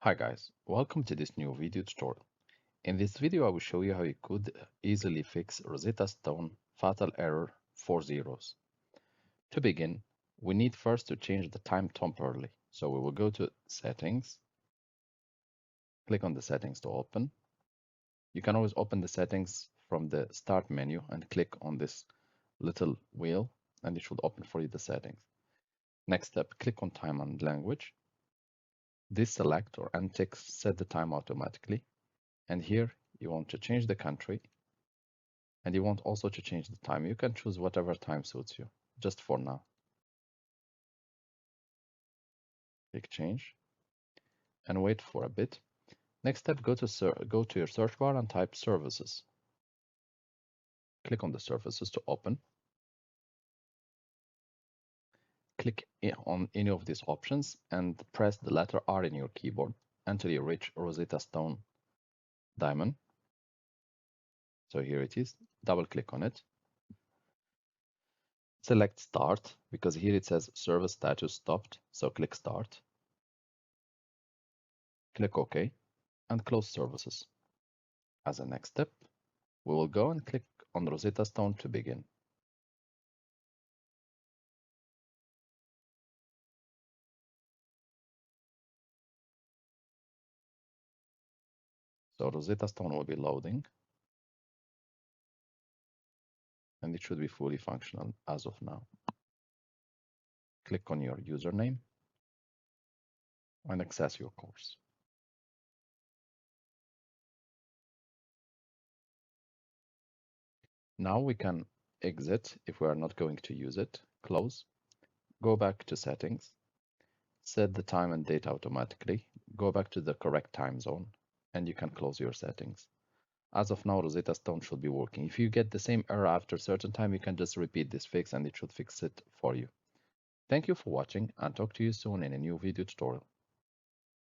Hi guys, welcome to this new video tutorial. In this video I will show you how you could easily fix Rosetta Stone fatal error 4 zeros. To begin, we need first to change the time temporarily. So we will go to settings, click on the settings to open. You can always open the settings from the start menu and click on this little wheel and it should open for you the settings. Next step, click on time and language. Deselect or untick set the time automatically. And here you want to change the country and you want also to change the time. You can choose whatever time suits you, just for now. Click change and wait for a bit. Next step, go to your search bar and type services. Click on the services to open. Click on any of these options and press the letter R in your keyboard until you reach Rosetta Stone diamond. So here it is. Double click on it. Select start because here it says service status stopped. So click start. Click OK and close services. As a next step, we will go and click on Rosetta Stone to begin. So Rosetta Stone will be loading and it should be fully functional as of now. Click on your username and access your course. Now we can exit if we are not going to use it, close, go back to settings, set the time and date automatically, go back to the correct time zone, and you can close your settings. As of now, Rosetta Stone should be working. If you get the same error after a certain time, you can just repeat this fix and it should fix it for you. Thank you for watching and talk to you soon in a new video tutorial.